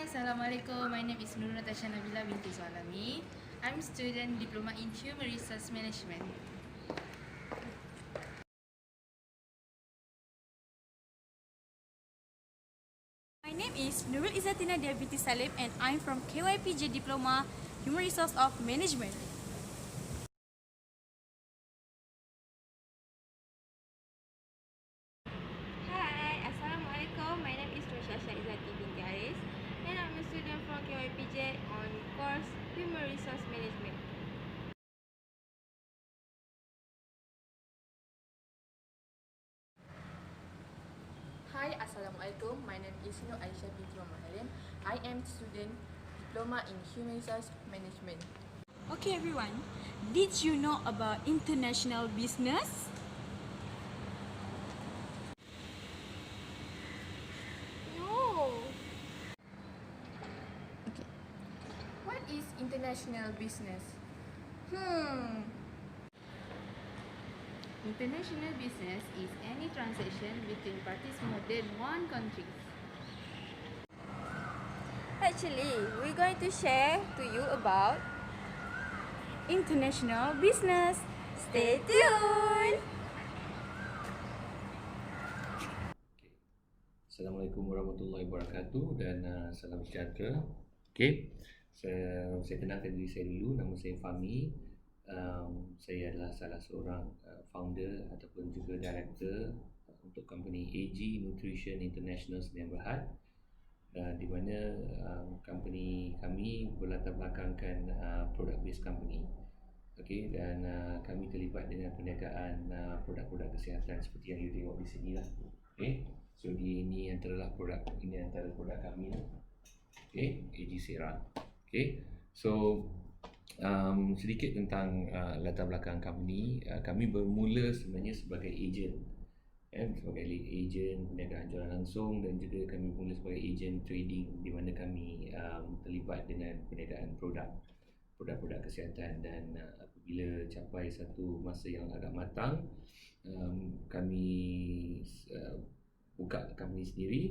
Assalamualaikum. My name is Nur Natasha Nabila binti Sualami. I'm student Diploma in Human Resource Management. My name is Nurul Izzatina Dia binti Salim and I'm from KYPJ Diploma Human Resource of Management. Hi, Assalamualaikum. My name is Roshasha Izzati binti Aris and I'm a student from KYPJ on course Human Resource Management. Hi, Assalamualaikum. My name is Nur Aisyah binti Muhammad Halim. I am student Diploma in Human Resource Management. Okay everyone, did you know about international business? No. What is international business? International business is any transaction between parties more than one country. Actually, we're going to share to you about International business. Stay tuned. Assalamualaikum warahmatullahi wabarakatuh dan salam sejahtera. Okey. Saya kenalkan diri saya dulu. Nama saya Fahmi. Saya adalah salah seorang founder ataupun juga director untuk company AG Nutrition International Sdn Bhd, di mana company kami berlatar belakangkan product based company. Okey, dan kami terlibat dengan perniagaan produk-produk kesihatan seperti yang you tengok di sini lah. Okey. So ini antara produk kami lah. Okey, AG Sera. Okey. So sedikit tentang latar belakang company. Kami bermula sebenarnya sebagai ejen, sebagai lead agent perniagaan jualan langsung, dan juga kami bermula sebagai agent trading di mana kami terlibat dengan perniagaan produk-produk kesihatan. Dan apabila capai satu masa yang agak matang, kami buka company sendiri,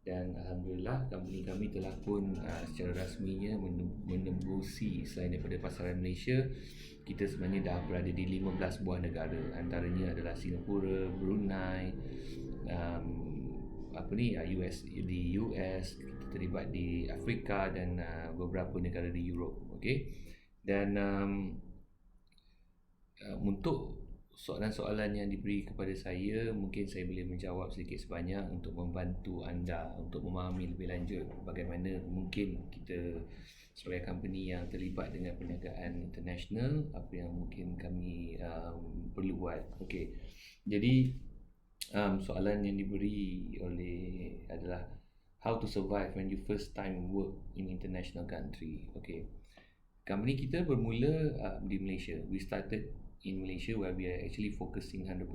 dan alhamdulillah company kami telah pun secara rasminya menembusi selain daripada pasaran Malaysia. Kita sebenarnya dah berada di 15 buah negara, antaranya adalah Singapura, Brunei, US, di US, kita terlibat di Afrika dan beberapa negara di Europe. Okey. Dan untuk soalan-soalan yang diberi kepada saya, mungkin saya boleh menjawab sedikit sebanyak untuk membantu anda untuk memahami lebih lanjut bagaimana mungkin kita sebagai company yang terlibat dengan perniagaan international, apa yang mungkin kami perlu buat. Okey. Jadi soalan yang diberi adalah how to survive when you first time work in international country. Okey. Company kita bermula di Malaysia. We started in Malaysia where we are actually focusing 100%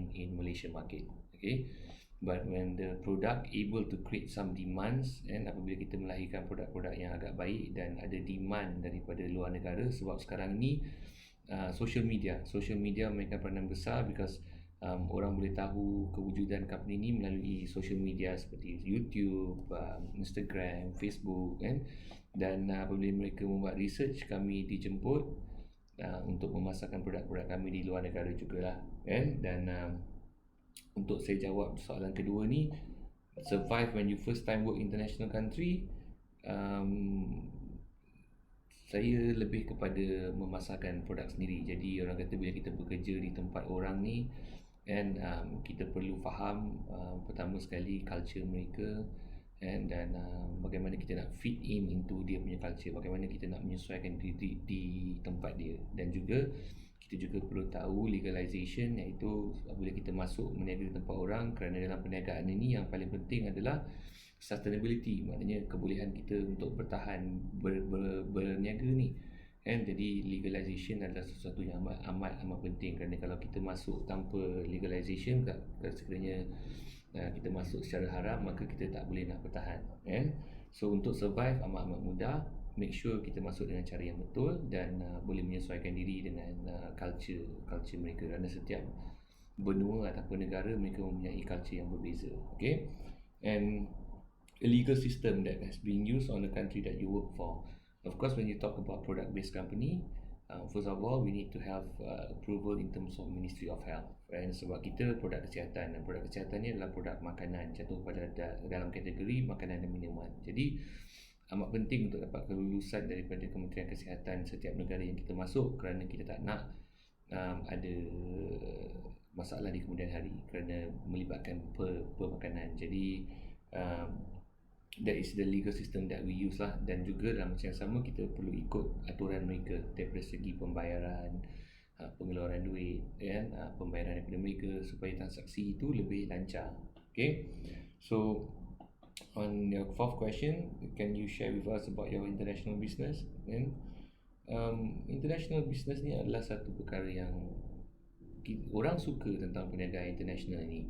in Malaysia market. Okay, but when the product able to create some demands, and apabila kita melahirkan produk-produk yang agak baik dan ada demand daripada luar negara, sebab sekarang ni social media mainkan peranan besar, because orang boleh tahu kewujudan company ni melalui social media seperti YouTube, Instagram, Facebook, kan. Dan apabila mereka membuat research, kami dijemput untuk memasarkan produk-produk kami di luar negara jugalah, kan. Dan untuk saya jawab soalan kedua ni, survive when you first time work international country, saya lebih kepada memasarkan produk sendiri. Jadi orang kata bila kita bekerja di tempat orang ni, and kita perlu faham pertama sekali culture mereka, dan bagaimana kita nak fit in into dia punya culture, bagaimana kita nak menyesuaikan diri di tempat dia. Dan juga kita juga perlu tahu legalization, iaitu bila kita masuk meniaga di tempat orang, kerana dalam perniagaan ini yang paling penting adalah sustainability, maknanya kebolehan kita untuk bertahan berniaga ni, kan. Jadi legalization adalah sesuatu yang amat penting, kerana kalau kita masuk tanpa legalization, sekiranya kita masuk secara haram, maka kita tak boleh nak bertahan, kan. So untuk survive amat mudah. Make sure kita masuk dengan cara yang betul dan boleh menyesuaikan diri dengan culture mereka, kerana setiap benua ataupun negara mereka mempunyai culture yang berbeza. Okay. And a legal system that has been used on the country that you work for. Of course, when you talk about product-based company, first of all, we need to have approval in terms of Ministry of Health. Right? Sebab kita produk kesihatan, dan produk kesihatan ni adalah produk makanan, jatuh pada dalam kategori makanan dan minuman. Jadi amat penting untuk dapat kelulusan daripada Kementerian Kesihatan setiap negara yang kita masuk, kerana kita tak nak ada masalah di kemudian hari kerana melibatkan pemakanan. Jadi that is the legal system that we use lah, dan juga dalam masa yang sama kita perlu ikut aturan mereka daripada segi pembayaran, pengeluaran duit, pembayaran daripada mereka supaya transaksi itu lebih lancar. Okay, so on your fourth question, can you share with us about your international business? And international business ni adalah satu perkara yang orang suka tentang perniagaan international ni,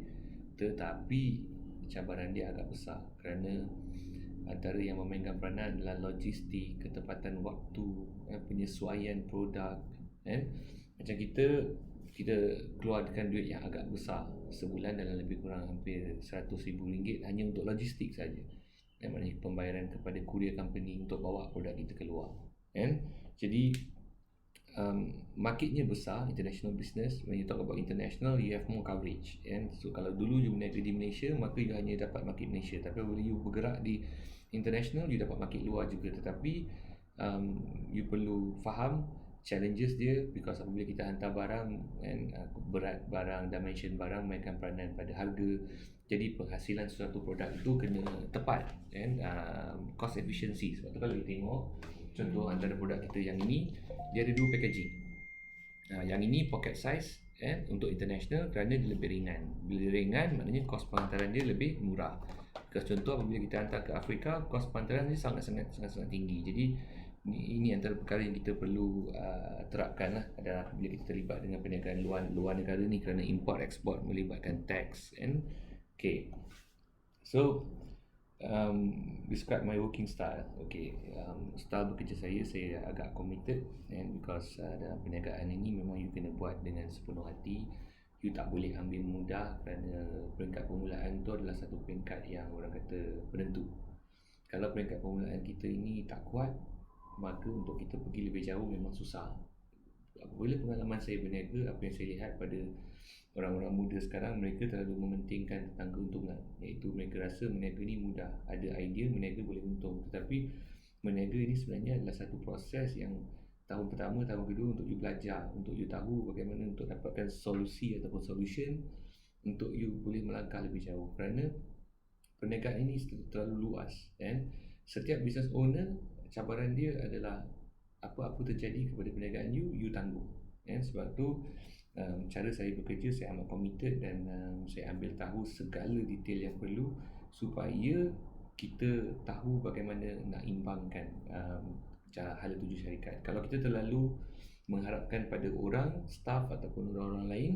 tetapi cabaran dia agak besar kerana antara yang memainkan peranan adalah logistik, ketepatan waktu, penyesuaian produk, macam kita keluarkan duit yang agak besar sebulan dalam lebih kurang hampir RM100,000 hanya untuk logistik saja, maknanya pembayaran kepada courier company untuk bawa produk kita keluar. Jadi marketnya besar, international business. When you talk about international, you have more coverage. So kalau dulu you berniaga di Malaysia, maka you hanya dapat market Malaysia. Tapi bila you bergerak di international, you dapat market luar juga. Tetapi you perlu faham challenges dia, because apabila kita hantar barang, berat barang, dimension barang mainkan peranan pada harga. Jadi penghasilan suatu produk itu kena tepat, cost efficiency. Sebab tu kalau kita tengok contoh antara produk kita yang ini, dia ada dua packaging. Yang ini pocket size untuk international kerana dia lebih ringan. Bila dia ringan, maknanya kos penghantaran dia lebih murah. Contoh apabila kita hantar ke Afrika, kos penghantaran dia sangat-sangat tinggi. Jadi ini antara perkara yang kita perlu terapkan lah adalah bila kita terlibat dengan perniagaan luar negara ni, kerana import export melibatkan tax. Okay, so describe my working style. Okay, style bekerja saya agak committed, because dalam perniagaan ini memang you kena buat dengan sepenuh hati. You tak boleh ambil mudah kerana peringkat permulaan tu adalah satu peringkat yang orang kata penentu. Kalau peringkat permulaan kita ini tak kuat, maka untuk kita pergi lebih jauh memang susah. Apabila pengalaman saya berniaga, apa yang saya lihat pada orang-orang muda sekarang, mereka terlalu mementingkan tentang keuntungan, iaitu mereka rasa berniaga ni mudah, ada idea berniaga boleh untung. Tetapi berniaga ini sebenarnya adalah satu proses yang tahun pertama, tahun kedua untuk you belajar, untuk you tahu bagaimana untuk dapatkan solusi ataupun solution untuk you boleh melangkah lebih jauh. Kerana perniagaan ini terlalu luas, setiap business owner, cabaran dia adalah apa-apa terjadi kepada perniagaan you tanggung. Sebab tu cara saya bekerja, saya amat committed, dan saya ambil tahu segala detail yang perlu supaya kita tahu bagaimana nak imbangkan hala tuju syarikat. Kalau kita terlalu mengharapkan pada orang, staff ataupun orang-orang lain,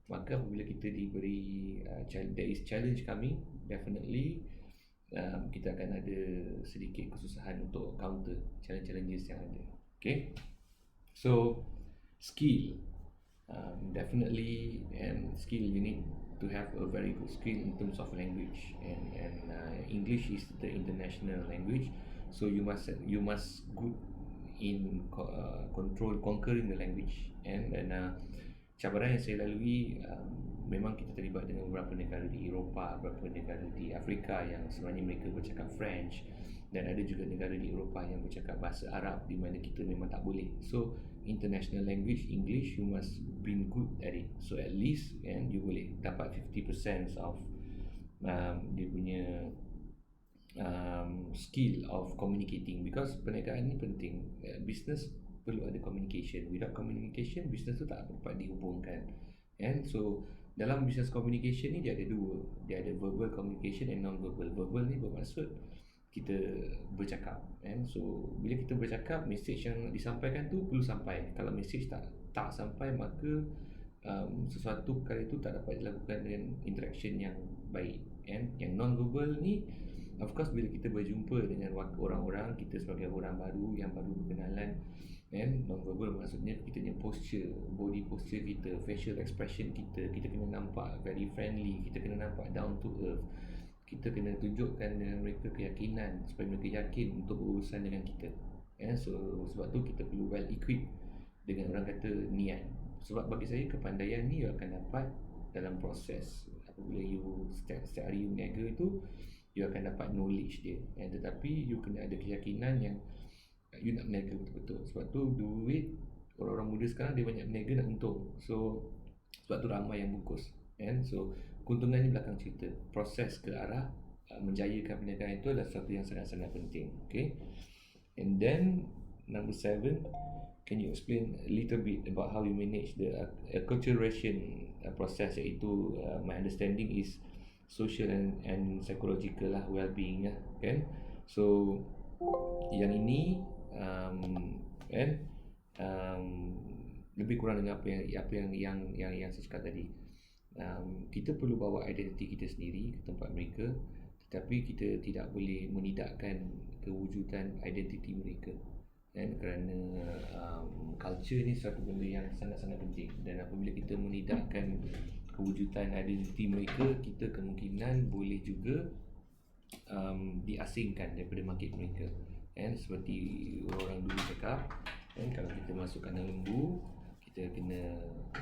maka apabila kita diberi there is challenge coming, definitely kita akan ada sedikit kesusahan untuk counter challenges yang ada. Okay, so skill, definitely, skill, you need to have a very good skill in terms of language, and English is the international language, so you must good in conquering the language. And cabaran yang saya lalui, memang kita terlibat dengan beberapa negara di Eropah, beberapa negara di Afrika yang sebenarnya mereka bercakap French, dan ada juga negara di Eropah yang bercakap bahasa Arab di mana kita memang tak boleh. So international language English, you must be good at it. So at least you boleh dapat 50% of dia punya skill of communicating, because perniagaan ni penting. Business perlu ada communication. Without communication, business tu tak dapat dihubungkan. And so dalam business communication ni dia ada dua. Dia ada verbal communication and non-verbal. Verbal ni bermaksud kita bercakap, so bila kita bercakap, message yang disampaikan tu perlu sampai. Kalau message tak sampai, maka sesuatu perkara itu tak dapat dilakukan dengan interaction yang baik. Yang non-verbal ni, of course, bila kita berjumpa dengan orang-orang, kita sebagai orang baru yang baru berkenalan, non-verbal maksudnya kita punya posture, body posture kita, facial expression kita kena nampak very friendly, kita kena nampak down to earth. kita kena tunjukkan dengan mereka keyakinan supaya mereka yakin untuk berurusan dengan kita. So sebab tu kita perlu well equipped dengan orang kata niat. Sebab bagi saya kepandaian ni you akan dapat dalam proses. Apabila you setiap hari you berniaga itu, you akan dapat knowledge dia. Tetapi you kena ada keyakinan yang you nak berniaga betul-betul. Sebab tu duit, orang-orang muda sekarang dia banyak berniaga nak untung. So sebab tu ramai yang bungkus. So keuntungan ni belakang cerita. Proses ke arah menjayakan perniagaan itu adalah sesuatu yang sangat-sangat penting. Okay. And then number 7, can you explain a little bit about how you manage the acculturation process, iaitu my understanding is social and psychological lah, well-being lah, kan? So yang ini lebih kurang dengan apa yang saya cakap tadi. Kita perlu bawa identiti kita sendiri ke tempat mereka, tetapi kita tidak boleh menidakkan kewujudan identiti mereka. Kerana culture ni satu benda yang sangat-sangat penting, dan apabila kita menidakkan kewujudan identiti mereka, kita kemungkinan boleh juga diasingkan daripada market mereka. Seperti orang dulu cakap, kalau kita masuk kandang lembu, kita kena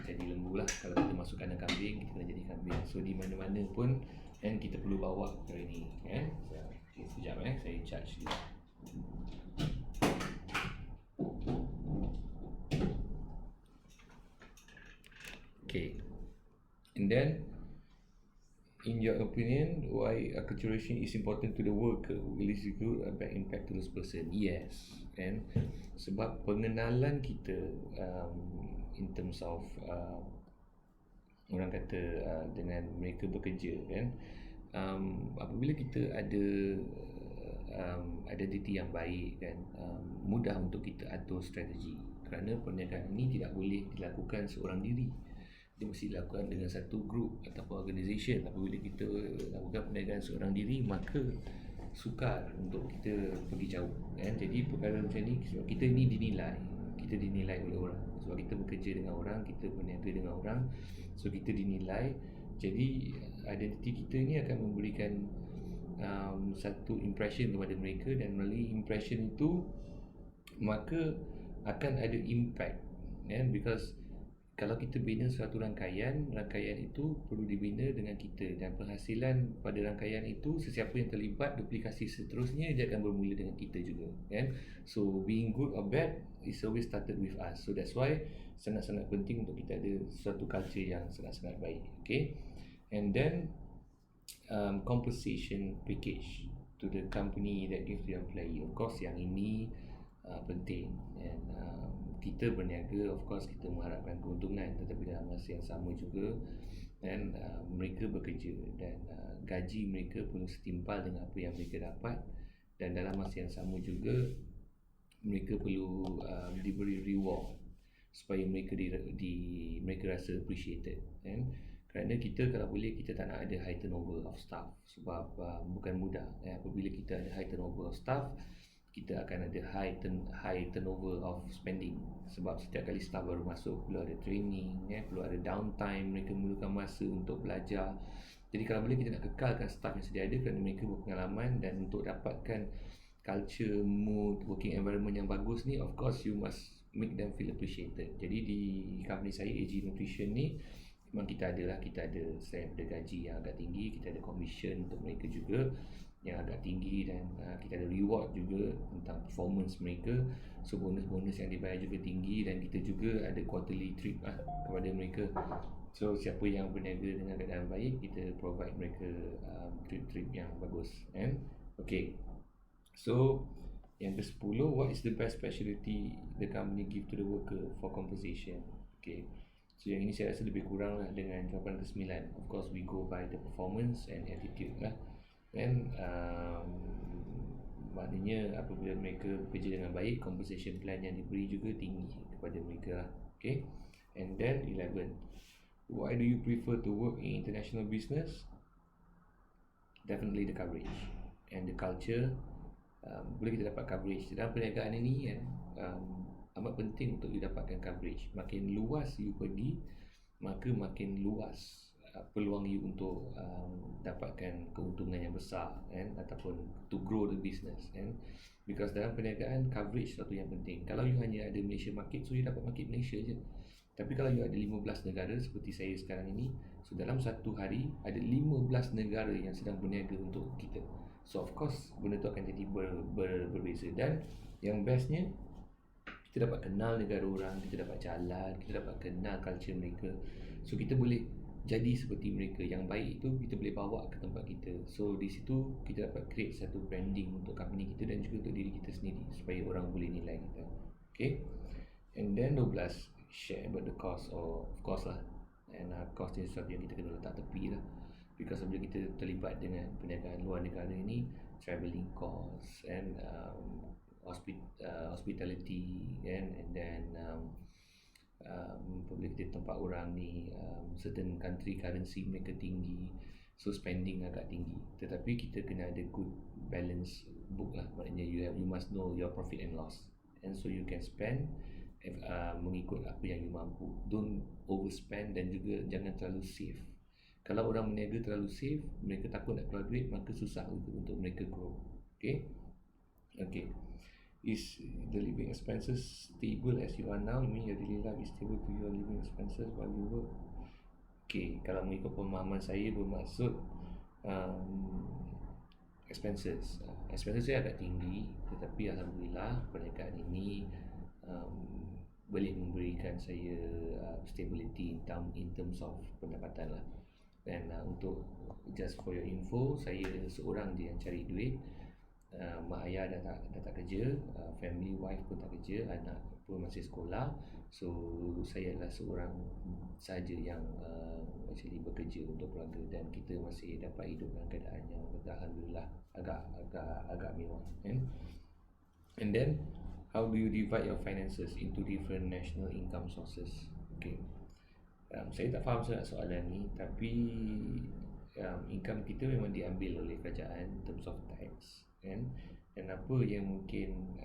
jadi lembu lah. Kalau kita masuk kandang kambing, kita kena jadi kambing. So di mana-mana pun kita perlu bawa perkara ni. Sekejap saya charge dia. Okay. And then, in your opinion, why acculturation is important to the worker? Will it give a bad impact to this person? Yes. Sebab pengenalan kita in terms of orang kata dengan mereka bekerja, apabila kita ada identiti yang baik, mudah untuk kita atur strategi. Kerana perniagaan ini tidak boleh dilakukan seorang diri, dia mesti dilakukan dengan satu group ataupun organisation. Apabila kita lakukan perniagaan seorang diri, maka sukar untuk kita pergi jauh. Jadi perkara macam ni, sebab kita ni dinilai oleh orang. Sebab kita bekerja dengan orang, kita berniaga dengan orang, so kita dinilai. Jadi identiti kita ni akan memberikan satu impression kepada mereka, dan melalui impression itu maka akan ada impact. Because kalau kita bina suatu rangkaian itu perlu dibina dengan kita, dan penghasilan pada rangkaian itu, sesiapa yang terlibat duplikasi seterusnya, dia akan bermula dengan kita juga. So being good or bad is always started with us. So that's why sangat-sangat penting untuk kita ada suatu culture yang sangat-sangat baik. Okay. And then compensation package to the company that gives the employee. Of course yang ini penting, dan kita berniaga, of course kita mengharapkan keuntungan, tetapi dalam masa yang sama juga mereka bekerja, dan gaji mereka perlu setimpal dengan apa yang mereka dapat, dan dalam masa yang sama juga mereka perlu diberi reward supaya mereka mereka rasa appreciated. Kerana kita, kalau boleh, kita tak nak ada high turnover of staff, sebab bukan mudah. Apabila kita ada high turnover of staff, kita akan ada high turnover of spending. Sebab setiap kali staff baru masuk, perlu ada training, perlu ada downtime, mereka memerlukan masa untuk belajar. Jadi kalau boleh, kita nak kekalkan staff yang sedia ada, kerana mereka berpengalaman, dan untuk dapatkan culture, mood, working environment yang bagus ni, of course you must make them feel appreciated. Jadi di company saya, AG Nutrition ni, memang kita ada selain ada gaji yang agak tinggi, kita ada commission untuk mereka juga yang agak tinggi, dan kita ada reward juga tentang performance mereka. So bonus-bonus yang dibayar juga tinggi, dan kita juga ada quarterly trip kepada mereka. So siapa yang berniaga dengan keadaan baik, kita provide mereka trip-trip yang bagus. Okay. So yang ke-10, what is the best specialty the company give to the worker for compensation? Okay. So yang ini saya rasa lebih kurang lah dengan jawapan ke-9. Of course we go by the performance and attitude lah. Dan maknanya apabila mereka bekerja dengan baik, compensation plan yang diberi juga tinggi kepada mereka lah. Okay. And then 11, why do you prefer to work in international business? Definitely the coverage and the culture. Boleh kita dapat coverage dalam perniagaan ini, amat penting untuk you dapatkan coverage. Makin luas you pergi, maka makin luas peluang you untuk dapatkan keuntungan yang besar kan, ataupun to grow the business kan. Because dalam perniagaan coverage satu yang penting. Kalau you hanya ada Malaysia market, so you dapat market Malaysia je. Tapi kalau you ada 15 negara seperti saya sekarang ini, so dalam satu hari ada 15 negara yang sedang berniaga untuk kita. So of course benda tu akan jadi berbeza. Dan yang bestnya, kita dapat kenal negara orang, kita dapat jalan, kita dapat kenal culture mereka. So kita boleh jadi seperti mereka. Yang baik itu kita boleh bawa ke tempat kita. So di situ kita dapat create satu branding untuk company kita dan juga untuk diri kita sendiri, supaya orang boleh nilai kita. Okay. And then 12, share about the cost, or of course lah. And cost ni sesuatu yang kita kena letak tepi lah. Because bila kita terlibat dengan perniagaan luar negara ini, travelling cost and hospitality and then apabila kita tempat orang ni, certain country currency mereka tinggi, so spending agak tinggi. Tetapi kita kena ada good balance book lah. Maknanya you must know your profit and loss, and so you can spend mengikut apa yang you mampu. Don't overspend dan juga jangan terlalu save. Kalau orang berniaga terlalu save, mereka takut nak keluar duit, maka susah untuk mereka grow. Okay. Is the living expenses stable as you are now? You mean your daily life is stable to your living expenses while you work? Okay, kalau mengikut pemahaman saya bermaksud expenses saya agak tinggi, tetapi alhamdulillah perniagaan ini boleh memberikan saya stability in terms of pendapatan lah. Dan untuk just for your info, saya seorang je yang cari duit. Mak ayah dah tak kerja, family wife pun tak kerja, anak pun masih sekolah. So saya adalah seorang saja yang actually bekerja untuk keluarga, dan kita masih dapat hidup dalam keadaan yang alhamdulillah agak mewah kan. And then how do you divide your finances into different national income sources? Okay. Saya tak faham sangat soalan ni, tapi income kita memang diambil oleh kerajaan in terms of tax kan. Dan apa yang mungkin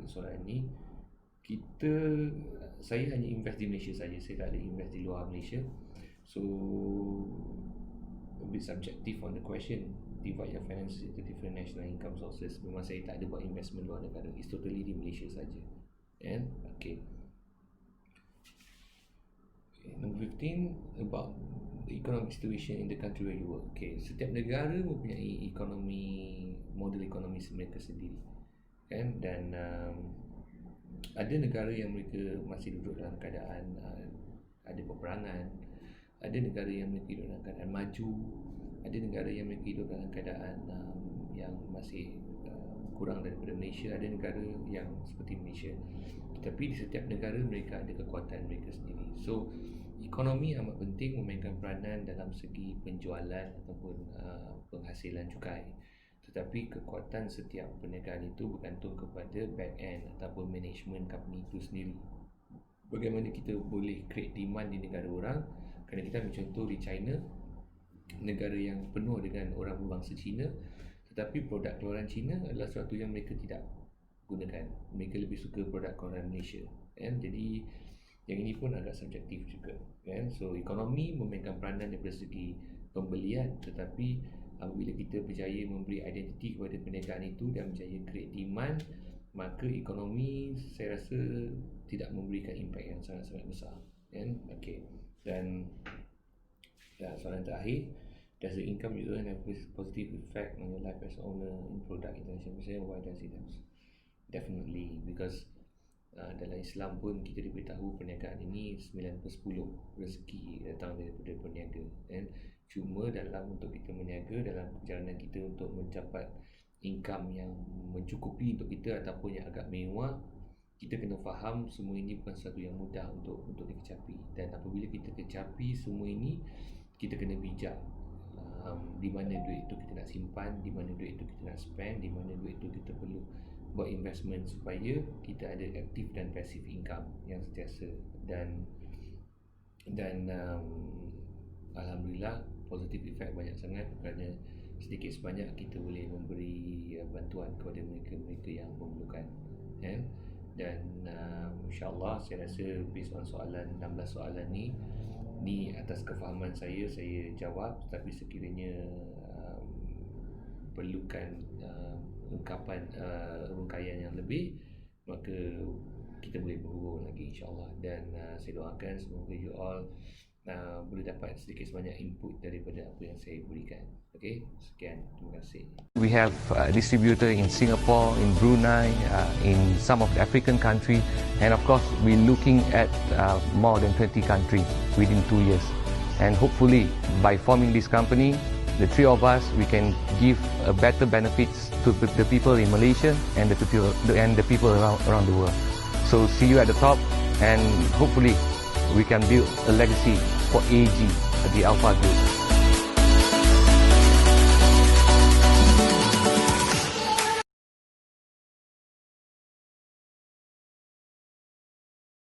soalan ni, saya hanya invest di Malaysia saja, saya tak ada invest di luar Malaysia. So a bit subjective on the question, divide your finances into different national income sources. Memang saya tak ada buat investment luar negara, it's totally di Malaysia saja kan. Okay. Number 15, about the economic situation in the country where you work. Okay, setiap negara mempunyai model ekonomi mereka sendiri kan. Dan ada negara yang mereka masih duduk dalam keadaan ada peperangan, ada negara yang mereka hidup dalam keadaan maju, ada negara yang mereka hidup dalam keadaan yang masih kurang daripada Malaysia, ada negara yang seperti Malaysia. Tetapi di setiap negara mereka ada kekuatan mereka sendiri. So ekonomi amat penting memainkan peranan dalam segi penjualan ataupun penghasilan cukai. Tetapi kekuatan setiap perniagaan itu bergantung kepada back end ataupun management company itu sendiri. Bagaimana kita boleh create demand di negara orang. Kerana kita ambil contoh di China, negara yang penuh dengan orang berbangsa Cina, tetapi produk keluaran Cina adalah sesuatu yang mereka tidak gunakan. Mereka lebih suka produk keluaran Malaysia kan? Jadi yang ini pun agak subjektif juga kan? So ekonomi memainkan peranan daripada segi pembelian, tetapi apabila kita berjaya memberi identiti kepada perniagaan itu dan berjaya create demand, maka ekonomi saya rasa tidak memberikan impact yang sangat-sangat besar kan? Okay. Dan soalan terakhir, does the income you earn have a positive effect on your life as owner in product international business? Why does it have? Definitely, because dalam Islam pun kita diberitahu perniagaan ini 9/10 rezeki datang daripada peniaga kan. Cuma untuk kita meniaga, dalam perjalanan kita untuk mencapai income yang mencukupi untuk kita ataupun yang agak mewah, kita kena faham semua ini bukan sesuatu yang mudah untuk dikecapi. Dan apabila kita kecapi semua ini, kita kena bijak di mana duit itu kita nak simpan, di mana duit itu kita nak spend, di mana duit itu kita perlu buat investment supaya kita ada active dan passive income yang sentiasa. Dan alhamdulillah positive effect banyak sangat, kerana sedikit sebanyak kita boleh memberi bantuan kepada mereka yang memerlukan kan. Dan insyaAllah saya rasa based on soalan 16 soalan ni atas kefahaman saya jawab. Tapi sekiranya perlukan rungkaian yang lebih, maka kita boleh berhubung lagi insyaAllah. Dan saya doakan semoga you all boleh dapat sedikit sebanyak input daripada apa yang saya berikan. Okey, sekian, terima kasih. We have a distributor in Singapore, in Brunei, in some of the African countries, and of course we're looking at more than 20 countries within 2 years. And hopefully by forming this company, the three of us, we can give a better benefits to the people in Malaysia and the people around the world. So see you at the top, and hopefully we can build a legacy for AG, the Alpha Group.